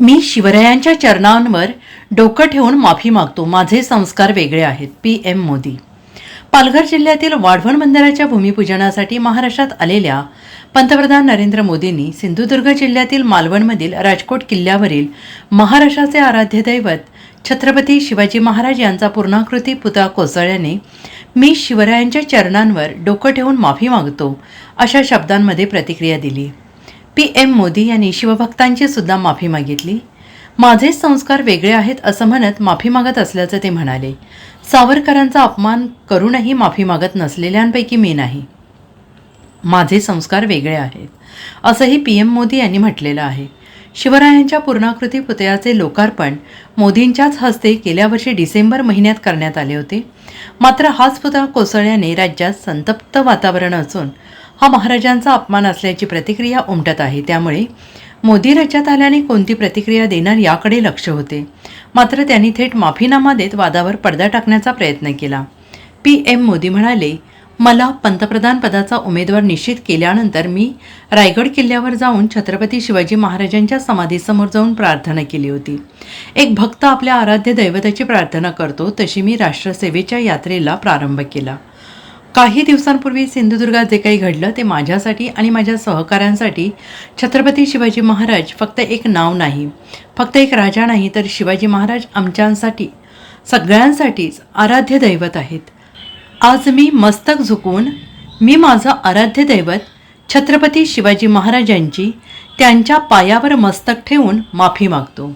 मी शिवरायांच्या चरणांवर डोकं ठेवून माफी मागतो. माझे संस्कार वेगळे आहेत. PM मोदी. पालघर जिल्ह्यातील वाढवण बंदराच्या भूमिपूजनासाठी महाराष्ट्रात आलेल्या पंतप्रधान नरेंद्र मोदींनी सिंधुदुर्ग जिल्ह्यातील मालवणमधील राजकोट किल्ल्यावरील महाराष्ट्राचे आराध्य दैवत छत्रपती शिवाजी महाराज यांचा पूर्णाकृती पुतळा कोसळल्याने मी शिवरायांच्या चरणांवर डोकं ठेवून माफी मागतो अशा शब्दांमध्ये प्रतिक्रिया दिली. PM मोदी यांनी शिवभक्तांची सुद्धा माफी मागितली. माझे संस्कार वेगळे आहेत असं म्हणत माफी मागत असल्याचं ते म्हणाले. सावरकरांचा अपमान करूनही माफी मागत नसलेल्यांपैकी मी नाही. माझे संस्कार वेगळे आहेत असंही PM मोदी यांनी म्हटलेलं आहे. शिवरायांच्या पूर्णाकृती पुतळ्याचे लोकार्पण मोदींच्याच हस्ते गेल्या वर्षी डिसेंबर महिन्यात करण्यात आले होते. मात्र हाच पुतळा कोसळल्याने राज्यात संतप्त वातावरण असून हा महाराजांचा अपमान असल्याची प्रतिक्रिया उमटत आहे. त्यामुळे मोदी राज्यात आल्याने कोणती प्रतिक्रिया देणार याकडे लक्ष होते. मात्र त्यांनी थेट माफीनामा देत वादावर पडदा टाकण्याचा प्रयत्न केला. PM मोदी म्हणाले, मला पंतप्रधान पदाचा उमेदवार निश्चित केल्यानंतर मी रायगड किल्ल्यावर जाऊन छत्रपती शिवाजी महाराजांच्या समाधीसमोर जाऊन प्रार्थना केली होती. एक भक्त आपल्या आराध्य दैवताची प्रार्थना करतो तशी मी राष्ट्रसेवेच्या यात्रेला प्रारंभ केला. काही दिवसांपूर्वी सिंधुदुर्गात जे काही घडलं ते माझ्यासाठी आणि माझ्या सहकाऱ्यांसाठी छत्रपती शिवाजी महाराज फक्त एक नाव नाही, फक्त एक राजा नाही, तर शिवाजी महाराज आमच्यासाठी सगळ्यांसाठीच आराध्य दैवत आहेत. आज मी मस्तक झुकवून मी माझं आराध्य दैवत छत्रपती शिवाजी महाराजांची त्यांच्या पायावर मस्तक ठेवून माफी मागतो.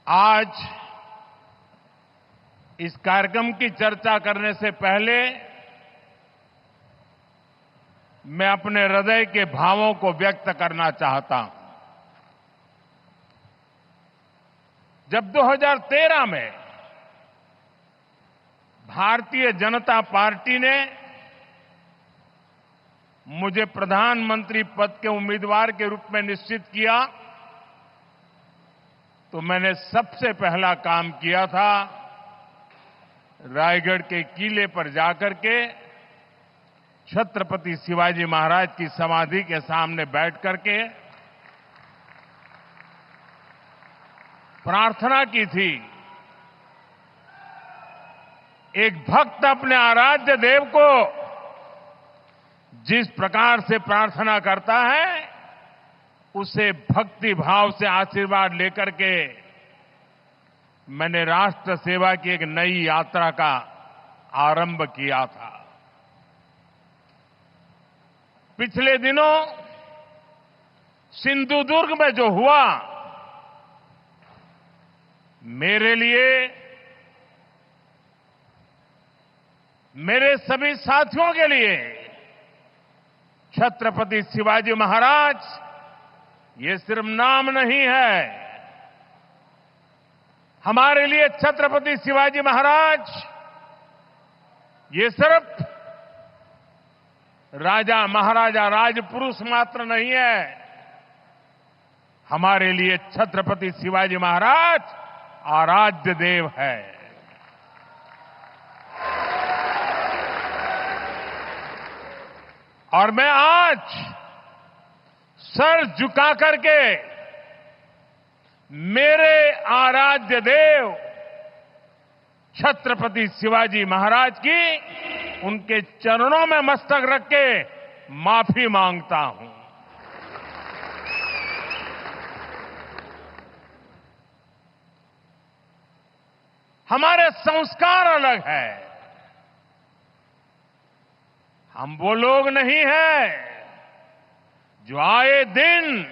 आज इस कार्यक्रम की चर्चा करने से पहले मैं अपने हृदय के भावों को व्यक्त करना चाहता हूं. जब 2013 में भारतीय जनता पार्टी ने मुझे प्रधानमंत्री पद के उम्मीदवार के रूप में निश्चित किया तो मैंने सबसे पहला काम किया था रायगढ़ के किले पर जाकर के छत्रपति शिवाजी महाराज की समाधि के सामने बैठ करके प्रार्थना की थी. एक भक्त अपने आराध्य देव को जिस प्रकार से प्रार्थना करता है उसे भक्ति भाव से आशीर्वाद लेकर के मैंने राष्ट्र सेवा की एक नई यात्रा का आरंभ किया था. पिछले दिनों सिंधुदुर्ग में जो हुआ मेरे लिए, मेरे सभी साथियों के लिए छत्रपति शिवाजी महाराज ये सिर्फ नाम नहीं है. हमारे लिए छत्रपति शिवाजी महाराज ये सिर्फ राजा महाराजा राजपुरुष मात्र नहीं है. हमारे लिए छत्रपति शिवाजी महाराज आराध्य देव है. और मैं आज सर झुका करके मेरे आराध्य देव छत्रपति शिवाजी महाराज की उनके चरणों में मस्तक रख के माफी मांगता हूं. हमारे संस्कार अलग है. हम वो लोग नहीं हैं जो आए दिन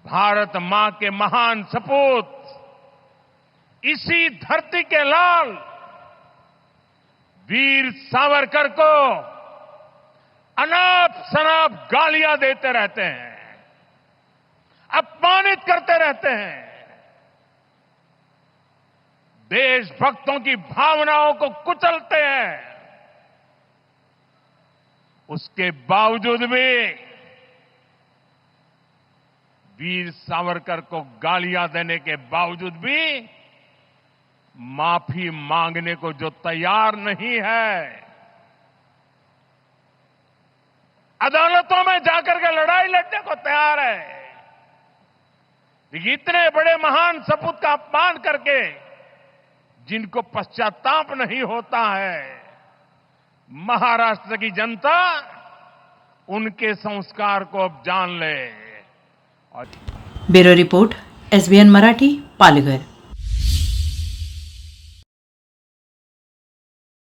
भारत मां के महान सपूत इसी धरती के लाल वीर सावरकर को अनाप शनाप गालियां देते रहते हैं, अपमानित करते रहते हैं, देशभक्तों की भावनाओं को कुचलते हैं. उसके बावजूद भी वीर सावरकर को गालियां देने के बावजूद भी माफी मांगने को जो तैयार नहीं है, अदालतों में जाकर के लड़ाई लड़ने को तैयार है। इतने बड़े महान सपूत का अपमान करके जिनको पश्चाताप नहीं होता है, महाराष्ट्र की जनता उनके संस्कार को अब जान ले। Bureau report, SBN Marathi, Palghar.